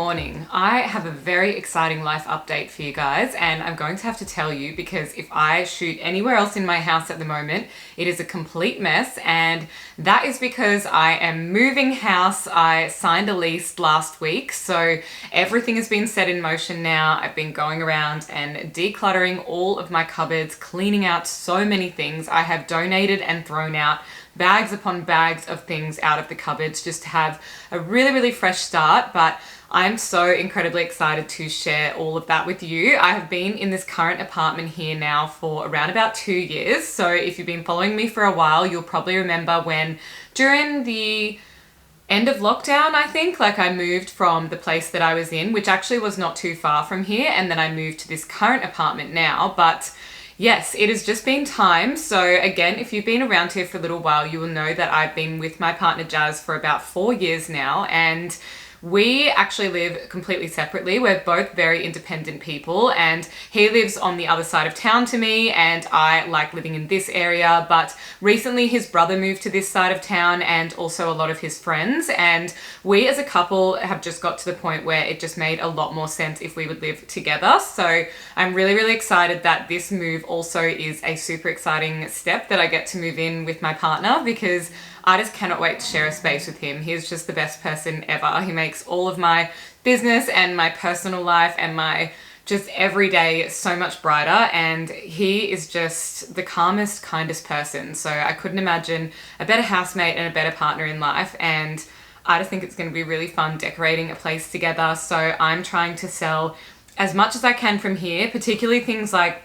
morning. I have a very exciting life update for you guys, and I'm going to have to tell you because if I shoot anywhere else in my house at the moment, it is a complete mess, and that is because I am moving house. I signed a lease last week, so everything has been set in motion now. I've been going around and decluttering all of my cupboards, cleaning out so many things. I have donated and thrown out bags upon bags of things out of the cupboards just to have a really fresh start. But I'm so incredibly excited to share all of that with you. I have been in this current apartment here now for around about 2 years. So if you've been following me for a while, you'll probably remember when during the end of lockdown, I think, like I moved from the place that I was in, which actually was not too far from here, and then I moved to this current apartment now. But yes, it has just been time. So again, if you've been around here for a little while, you will know that I've been with my partner Jazz for about 4 years now, and we actually live completely separately. We're both very independent people, and he lives on the other side of town to me, and I like living in this area. But recently his brother moved to this side of town, and also a lot of his friends, and we as a couple have just got to the point where it just made a lot more sense if we would live together. So I'm really excited that this move also is a super exciting step, that I get to move in with my partner, because I just cannot wait to share a space with him. He's just the best person ever. He makes all of my business and my personal life and my just every day so much brighter, and he is just the calmest, kindest person. So I couldn't imagine a better housemate and a better partner in life, and I just think it's going to be really fun decorating a place together. So I'm trying to sell as much as I can from here, particularly things like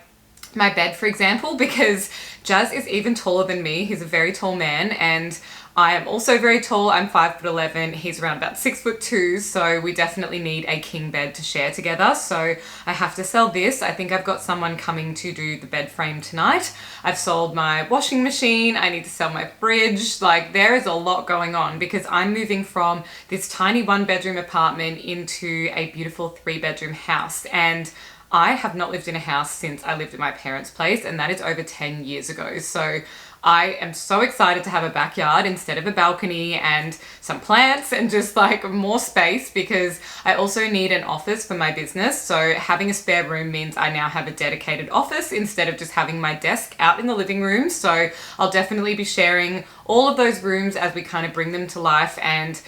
my bed, for example, because Jazz is even taller than me. He's a very tall man, and I am also very tall. I'm 5'11". He's around about 6'2". So we definitely need a king bed to share together. So I have to sell this. I think I've got someone coming to do the bed frame tonight. I've sold my washing machine. I need to sell my fridge. Like, there is a lot going on because I'm moving from this tiny 1-bedroom apartment into a beautiful 3-bedroom house. And I have not lived in a house since I lived at my parents' place, and that is over 10 years ago. So I am so excited to have a backyard instead of a balcony and some plants and just like more space, because I also need an office for my business. So having a spare room means I now have a dedicated office instead of just having my desk out in the living room. So I'll definitely be sharing all of those rooms as we kind of bring them to life and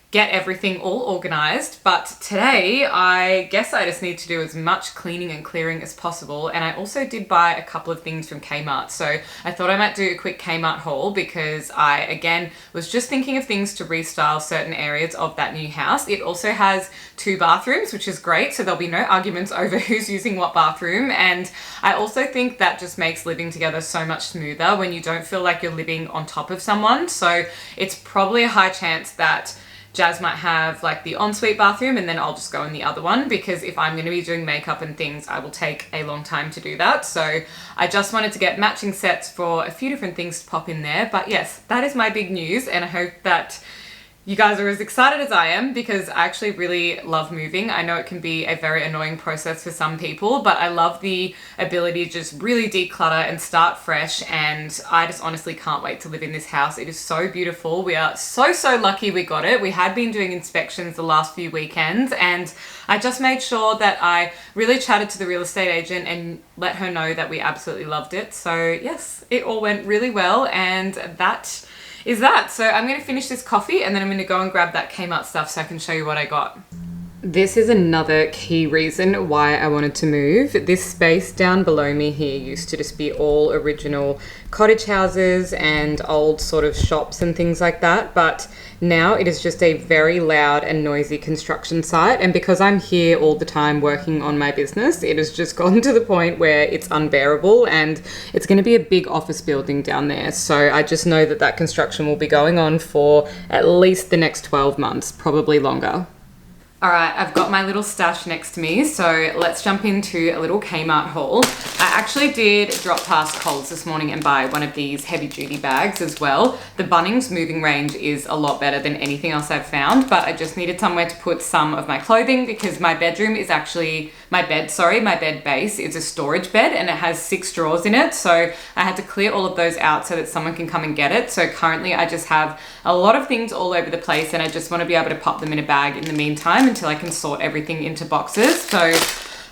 get everything all organized. But today, I guess I just need to do as much cleaning and clearing as possible. And I also did buy a couple of things from Kmart. So I thought I might do a quick Kmart haul because I, again, was just thinking of things to restyle certain areas of that new house. It also has 2 bathrooms, which is great. So there'll be no arguments over who's using what bathroom. And I also think that just makes living together so much smoother when you don't feel like you're living on top of someone. So it's probably a high chance that Jazz might have like the ensuite bathroom and then I'll just go in the other one, because if I'm going to be doing makeup and things, I will take a long time to do that. So I just wanted to get matching sets for a few different things to pop in there. But yes, that is my big news, and I hope that you guys are as excited as I am, because I actually really love moving. I know it can be a very annoying process for some people, but I love the ability to just really declutter and start fresh. And I just honestly can't wait to live in this house. It is so beautiful. We are so lucky we got it. We had been doing inspections the last few weekends, and I just made sure that I really chatted to the real estate agent and let her know that we absolutely loved it. So yes, it all went really well, and that is that. So I'm going to finish this coffee and then I'm going to go and grab that Kmart stuff so I can show you what I got. This is another key reason why I wanted to move. This space down below me here used to just be all original cottage houses and old sort of shops and things like that, but now it is just a very loud and noisy construction site, and because I'm here all the time working on my business, it has just gotten to the point where it's unbearable, and it's going to be a big office building down there. So I just know that that construction will be going on for at least the next 12 months, probably longer. All right, I've got my little stash next to me, so let's jump into a little Kmart haul. I actually did drop past Coles this morning and buy one of these heavy duty bags as well. The Bunnings moving range is a lot better than anything else I've found, but I just needed somewhere to put some of my clothing because my bedroom is actually, my bed base is a storage bed and it has 6 drawers in it. So I had to clear all of those out so that someone can come and get it. So currently I just have a lot of things all over the place and I just want to be able to pop them in a bag in the meantime time until I can sort everything into boxes. So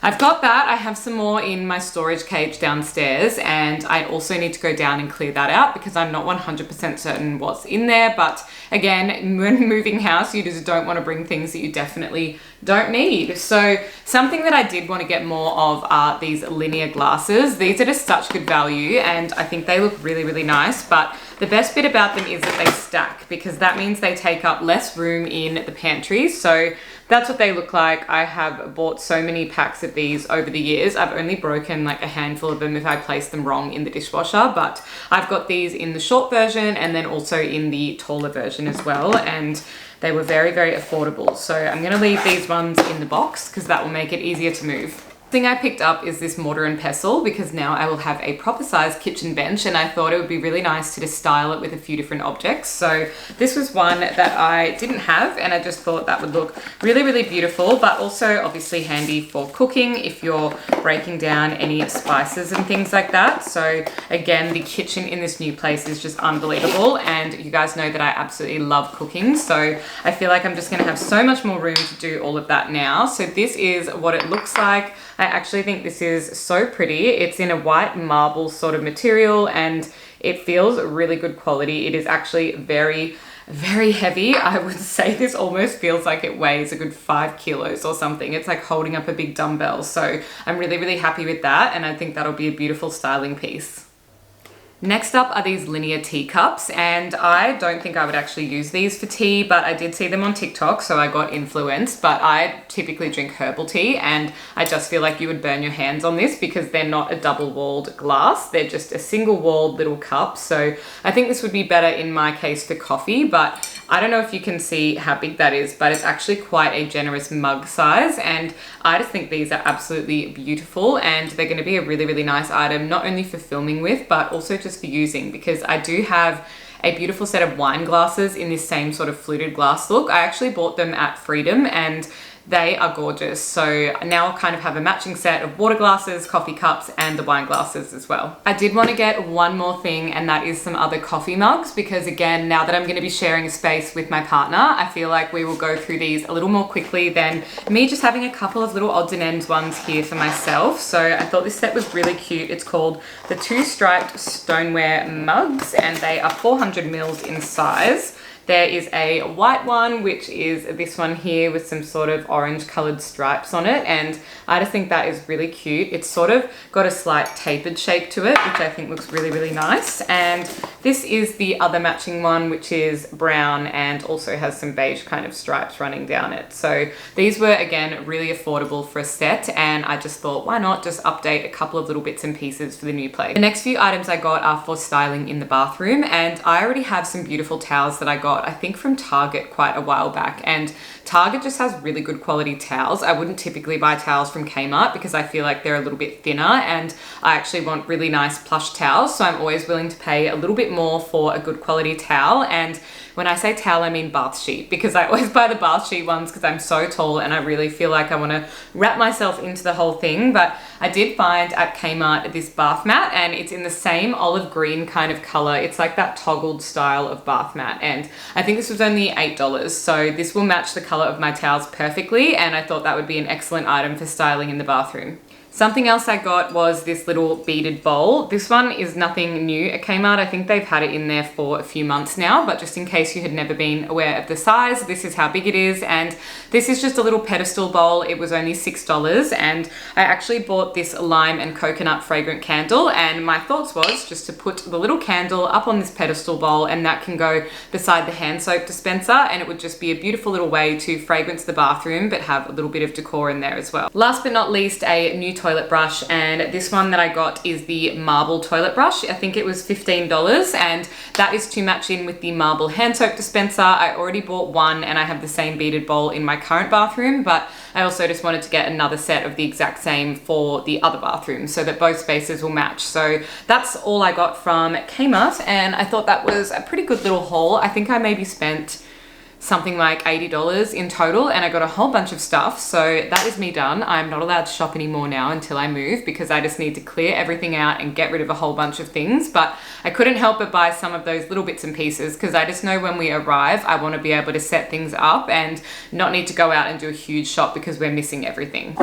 I've got that. I have some more in my storage cage downstairs, and I also need to go down and clear that out because I'm not 100% certain what's in there. But again, when moving house, you just don't want to bring things that you definitely don't need. So something that I did want to get more of are these linear glasses. These are just such good value, and I think they look really, really nice. But the best bit about them is that they stack, because that means they take up less room in the pantry. So that's what they look like. I have bought so many packs of these over the years. I've only broken like a handful of them if I place them wrong in the dishwasher, but I've got these in the short version and then also in the taller version as well. And they were very, very affordable. So I'm gonna leave these ones in the box because that will make it easier to move. Thing I picked up is this mortar and pestle, because now I will have a proper sized kitchen bench, and I thought it would be really nice to just style it with a few different objects. So this was one that I didn't have, and I just thought that would look really, really beautiful, but also obviously handy for cooking if you're breaking down any spices and things like that. So again, the kitchen in this new place is just unbelievable, and you guys know that I absolutely love cooking, so I feel like I'm just gonna have so much more room to do all of that now. So this is what it looks like. I actually think this is so pretty. It's in a white marble sort of material, and it feels really good quality. It is actually very, very heavy. I would say this almost feels like it weighs a good 5 kilos or something. It's like holding up a big dumbbell. So I'm really, really happy with that, and I think that'll be a beautiful styling piece. Next up are these linear teacups, and I don't think I would actually use these for tea, but I did see them on TikTok, so I got influenced. But I typically drink herbal tea, and I just feel like you would burn your hands on this because they're not a double-walled glass. They're just a single-walled little cup. So I think this would be better in my case for coffee, but I don't know if you can see how big that is, but it's actually quite a generous mug size, and I just think these are absolutely beautiful, and they're going to be a really, really nice item, not only for filming with, but also just for using, because I do have a beautiful set of wine glasses in this same sort of fluted glass look. I actually bought them at Freedom, and they are gorgeous. So now I kind of have a matching set of water glasses, coffee cups, and the wine glasses as well. I did want to get one more thing, and that is some other coffee mugs, because again, now that I'm going to be sharing a space with my partner, I feel like we will go through these a little more quickly than me just having a couple of little odds and ends ones here for myself. So I thought this set was really cute. It's called the 2 striped stoneware mugs, and they are 400 mils in size. There is a white one, which is this one here with some sort of orange colored stripes on it. And I just think that is really cute. It's sort of got a slight tapered shape to it, which I think looks really, really nice. And this is the other matching one, which is brown and also has some beige kind of stripes running down it. So these were, again, really affordable for a set. And I just thought, why not just update a couple of little bits and pieces for the new place. The next few items I got are for styling in the bathroom. And I already have some beautiful towels that I got, I think from Target quite a while back, and Target just has really good quality towels. I wouldn't typically buy towels from Kmart because I feel like they're a little bit thinner, and I actually want really nice plush towels, so I'm always willing to pay a little bit more for a good quality towel. And when I say towel, I mean bath sheet, because I always buy the bath sheet ones because I'm so tall and I really feel like I want to wrap myself into the whole thing. But I did find at Kmart this bath mat, and it's in the same olive green kind of color. It's like that toggled style of bath mat, and I think this was only $8. So this will match the color of my towels perfectly, and I thought that would be an excellent item for styling in the bathroom. Something else I got was this little beaded bowl. This one is nothing new at Kmart. I think they've had it in there for a few months now, but just in case you had never been aware of the size, this is how big it is. And this is just a little pedestal bowl. It was only $6, and I actually bought this lime and coconut fragrant candle, and my thoughts was just to put the little candle up on this pedestal bowl, and that can go beside the hand soap dispenser, and it would just be a beautiful little way to fragrance the bathroom but have a little bit of decor in there as well. Last but not least, a new toilet brush, and this one that I got is the marble toilet brush. I think it was $15, and that is to match in with the marble hand soap dispenser. I already bought one, and I have the same beaded bowl in my current bathroom, but I also just wanted to get another set of the exact same for the other bathroom so that both spaces will match. So that's all I got from Kmart, and I thought that was a pretty good little haul. I think I maybe spent something like $80 in total, and I got a whole bunch of stuff. So that is me done. I'm not allowed to shop anymore now until I move, because I just need to clear everything out and get rid of a whole bunch of things. But I couldn't help but buy some of those little bits and pieces, because I just know when we arrive, I want to be able to set things up and not need to go out and do a huge shop because we're missing everything.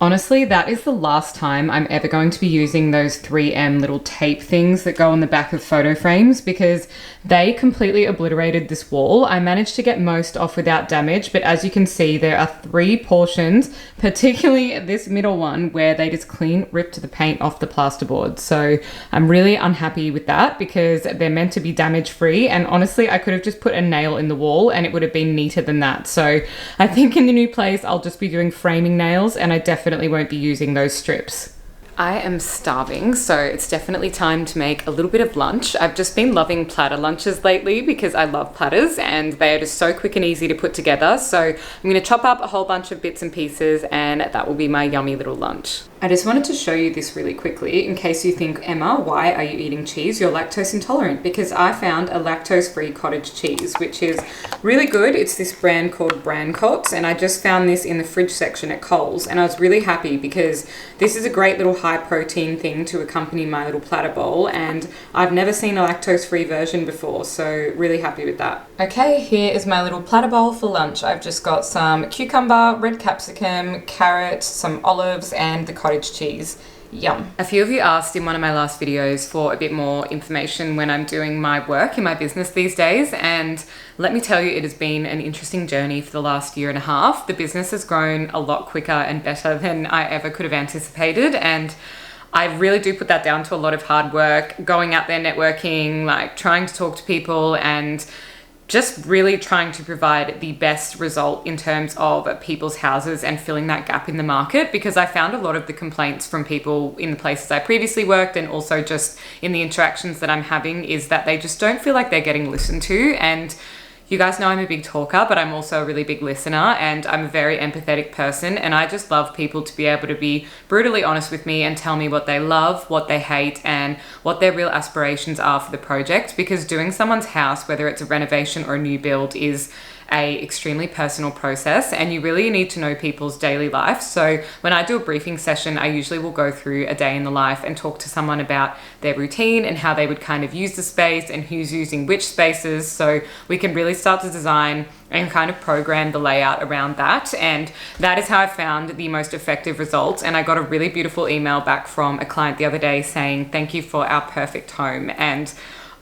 Honestly, that is the last time I'm ever going to be using those 3M little tape things that go on the back of photo frames, because they completely obliterated this wall. I managed to get most off without damage, but as you can see, there are 3 portions, particularly this middle one, where they just clean ripped the paint off the plasterboard. So I'm really unhappy with that, because they're meant to be damage free, and honestly, I could have just put a nail in the wall and it would have been neater than that. So I think in the new place, I'll just be doing framing nails, and I definitely won't be using those strips. I am starving, so it's definitely time to make a little bit of lunch. I've just been loving platter lunches lately because I love platters and they are just so quick and easy to put together. So I'm going to chop up a whole bunch of bits and pieces, and that will be my yummy little lunch. I just wanted to show you this really quickly in case you think, Emma, why are you eating cheese? You're lactose intolerant. Because I found a lactose-free cottage cheese, which is really good. It's this brand called Brancott's, and I just found this in the fridge section at Coles, and I was really happy because this is a great little high protein thing to accompany my little platter bowl, and I've never seen a lactose-free version before, so really happy with that. Okay, here is my little platter bowl for lunch. I've just got some cucumber, red capsicum, carrot, some olives, and the cottage cheese. Yum. A few of you asked in one of my last videos for a bit more information when I'm doing my work in my business these days, and let me tell you, it has been an interesting journey for the last year and a half. The business has grown a lot quicker and better than I ever could have anticipated, and I really do put that down to a lot of hard work, going out there networking, like trying to talk to people, and just really trying to provide the best result in terms of people's houses and filling that gap in the market, because I found a lot of the complaints from people in the places I previously worked and also just in the interactions that I'm having is that they just don't feel like they're getting listened to. And you guys know I'm a big talker, but I'm also a really big listener, and I'm a very empathetic person, and I just love people to be able to be brutally honest with me and tell me what they love, what they hate, and what their real aspirations are for the project, because doing someone's house, whether it's a renovation or a new build, is a extremely personal process, and you really need to know people's daily life. So when I do a briefing session, I usually will go through a day in the life and talk to someone about their routine and how they would kind of use the space and who's using which spaces, so we can really start to design and kind of program the layout around that. And that is how I found the most effective results. And I got a really beautiful email back from a client the other day saying, "Thank you for our perfect home." And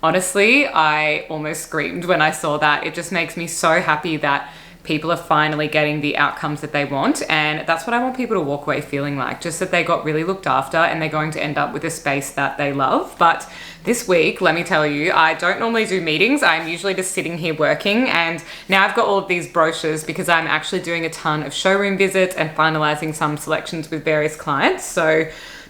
honestly, I almost screamed when I saw that. It just makes me so happy that people are finally getting the outcomes that they want. And that's what I want people to walk away feeling like, just that they got really looked after and they're going to end up with a space that they love. But this week, let me tell you, I don't normally do meetings. I'm usually just sitting here working, and now I've got all of these brochures because I'm actually doing a ton of showroom visits and finalizing some selections with various clients. So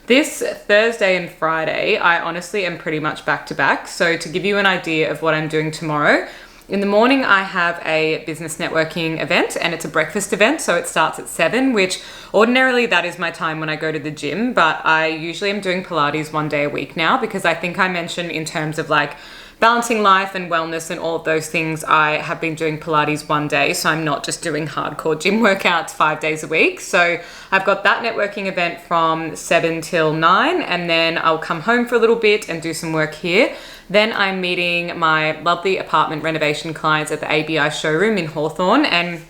this Thursday and Friday, I honestly am pretty much back to back. So to give you an idea of what I'm doing tomorrow, in the morning I have a business networking event, and it's a breakfast event. So it starts at 7, which ordinarily that is my time when I go to the gym, but I usually am doing Pilates one day a week now, because I think I mentioned in terms of like balancing life and wellness and all of those things, I have been doing Pilates one day, so I'm not just doing hardcore gym workouts 5 days a week. So I've got that networking event from 7 till 9, and then I'll come home for a little bit and do some work here. Then I'm meeting my lovely apartment renovation clients at the ABI showroom in Hawthorne, and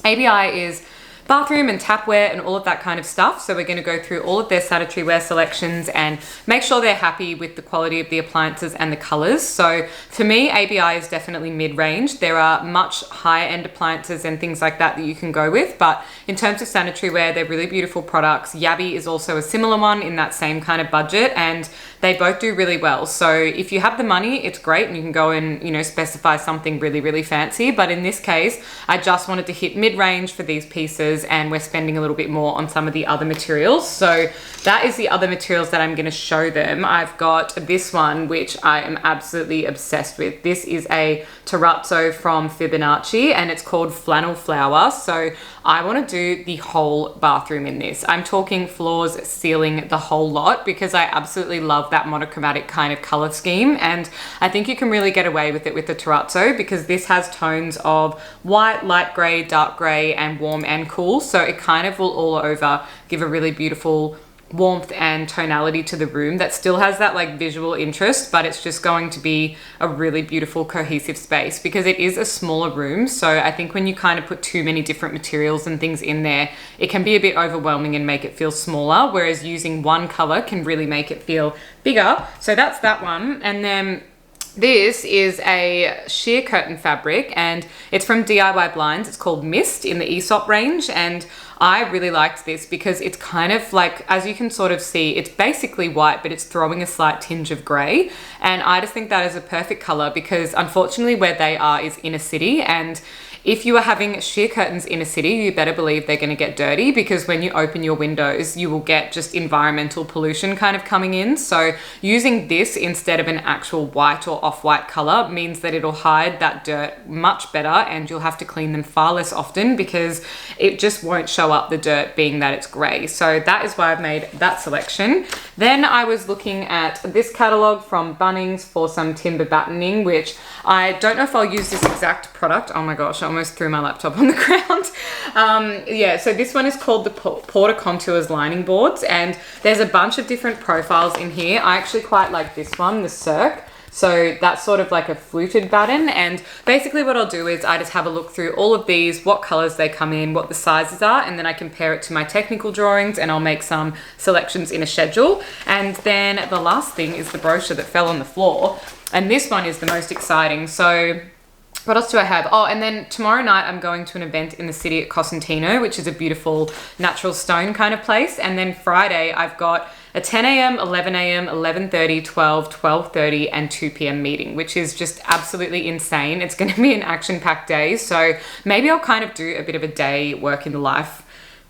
ABI is bathroom and tapware and all of that kind of stuff. So we're going to go through all of their sanitary ware selections and make sure they're happy with the quality of the appliances and the colors. So for me, ABI is definitely mid-range. There are much higher end appliances and things like that you can go with, but in terms of sanitary ware, they're really beautiful products. Yabby is also a similar one in that same kind of budget, and they both do really well. So if you have the money, it's great, and you can go and, you know, specify something really, really fancy. But in this case, I just wanted to hit mid-range for these pieces, and we're spending a little bit more on some of the other materials. So that is the other materials that I'm going to show them. I've got this one, which I am absolutely obsessed with. This is a terrazzo from Fibonacci, and it's called Flannel Flower. So I want to do the whole bathroom in this. I'm talking floors, ceiling, the whole lot, because I absolutely love that monochromatic kind of color scheme. And I think you can really get away with it with the terrazzo, because this has tones of white, light gray, dark gray, and warm and cool. So it kind of will all over give a really beautiful warmth and tonality to the room that still has that like visual interest, but it's just going to be a really beautiful cohesive space, because it is a smaller room. So I think when you kind of put too many different materials and things in there, it can be a bit overwhelming and make it feel smaller, whereas using one color can really make it feel bigger. So that's that one. And then this is a sheer curtain fabric, and it's from DIY Blinds. It's called Mist in the Aesop range, and I really liked this because it's kind of like, as you can sort of see, it's basically white, but it's throwing a slight tinge of gray. And I just think that is a perfect color, because unfortunately where they are is inner city, and if you are having sheer curtains in a city, you better believe they're going to get dirty, because when you open your windows, you will get just environmental pollution kind of coming in. So using this instead of an actual white or off-white color means that it'll hide that dirt much better, and you'll have to clean them far less often, because it just won't show up the dirt being that it's gray. So that is why I've made that selection. Then I was looking at this catalog from Bunnings for some timber battening, which I don't know if I'll use this exact product. Oh my gosh, I almost threw my laptop on the ground. Yeah, so this one is called the Porter Contours Lining Boards, and there's a bunch of different profiles in here. I actually quite like this one, the Cirque. So that's sort of like a fluted batten, and basically what I'll do is I just have a look through all of these, what colors they come in, what the sizes are, and then I compare it to my technical drawings, and I'll make some selections in a schedule. And then the last thing is the brochure that fell on the floor, and this one is the most exciting. So what else do I have? Oh, and then tomorrow night I'm going to an event in the city at Cosentino, which is a beautiful natural stone kind of place. And then Friday I've got a 10 a.m., 11 a.m., 11:30, 12, 12:30, and 2 p.m. meeting, which is just absolutely insane. It's going to be an action-packed day. So maybe I'll kind of do a bit of a day work in the life.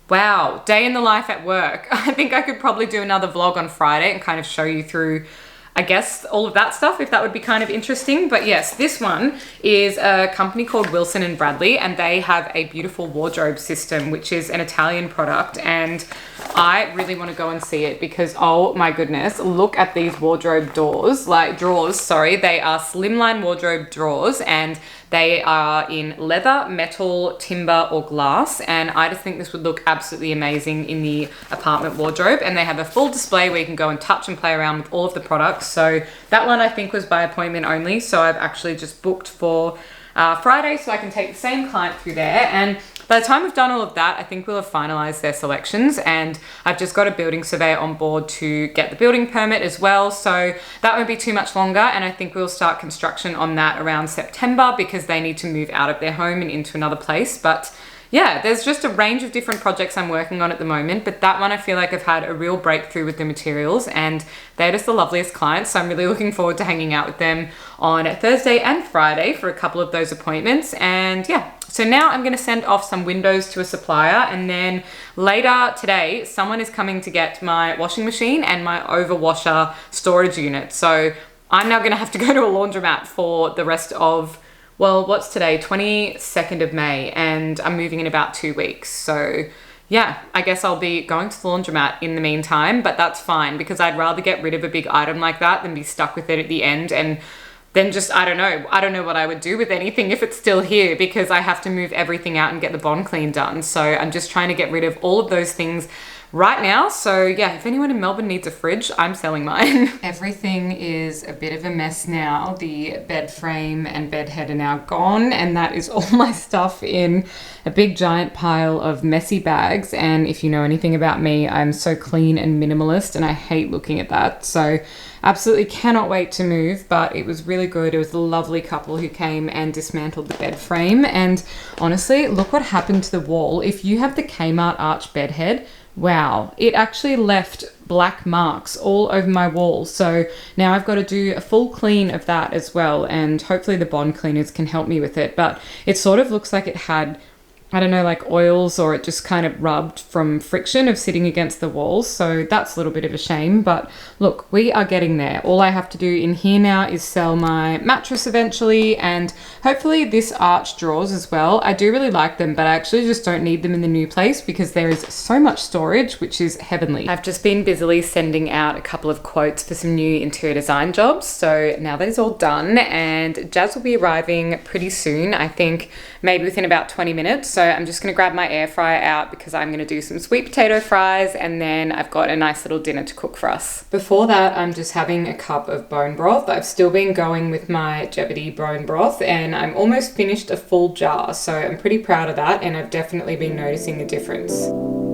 Wow, day in the life at work. I think I could probably do another vlog on Friday and kind of show you through, I guess, all of that stuff, if that would be kind of interesting. But yes, this one is a company called Wilson and Bradley, and they have a beautiful wardrobe system, which is an Italian product. And I really want to go and see it, because oh my goodness, look at these wardrobe drawers, sorry. They are slimline wardrobe drawers, and they are in leather, metal, timber, or glass. And I just think this would look absolutely amazing in the apartment wardrobe. And they have a full display where you can go and touch and play around with all of the products. So that one I think was by appointment only. So I've actually just booked for Friday, so I can take the same client through there. And by the time we've done all of that, I think we'll have finalized their selections, and I've just got a building surveyor on board to get the building permit as well. So that won't be too much longer, and I think we'll start construction on that around September, because they need to move out of their home and into another place. But yeah, there's just a range of different projects I'm working on at the moment, but that one I feel like I've had a real breakthrough with the materials, and they're just the loveliest clients. So I'm really looking forward to hanging out with them on Thursday and Friday for a couple of those appointments. And yeah, so now I'm going to send off some windows to a supplier, and then later today, someone is coming to get my washing machine and my overwasher storage unit. So I'm now going to have to go to a laundromat for the rest of, well, what's today? 22nd of May, and I'm moving in about 2 weeks. So yeah, I guess I'll be going to the laundromat in the meantime, but that's fine, because I'd rather get rid of a big item like that than be stuck with it at the end. And then just, I don't know what I would do with anything if it's still here, because I have to move everything out and get the bond clean done. So I'm just trying to get rid of all of those things right now. So yeah, if anyone in Melbourne needs a fridge, I'm selling mine. Everything is a bit of a mess now. The bed frame and bed head are now gone, and that is all my stuff in a big giant pile of messy bags. And if you know anything about me, I'm so clean and minimalist, and I hate looking at that. So absolutely cannot wait to move, but it was really good. It was a lovely couple who came and dismantled the bed frame, and honestly, look what happened to the wall. If you have the Kmart arch bed head, wow, it actually left black marks all over my wall. So now I've got to do a full clean of that as well, and hopefully the Bond cleaners can help me with it. But it sort of looks like it had, I don't know, like oils, or it just kind of rubbed from friction of sitting against the walls. So that's a little bit of a shame, but look, we are getting there. All I have to do in here now is sell my mattress eventually, and hopefully this arch drawers as well. I do really like them, but I actually just don't need them in the new place because there is so much storage, which is heavenly. I've just been busily sending out a couple of quotes for some new interior design jobs. So now that is all done, and Jazz will be arriving pretty soon. I think maybe within about 20 minutes. So I'm just going to grab my air fryer out because I'm going to do some sweet potato fries, and then I've got a nice little dinner to cook for us. Before that, I'm just having a cup of bone broth. I've still been going with my Jeopardy bone broth, and I'm almost finished a full jar. So I'm pretty proud of that, and I've definitely been noticing the difference.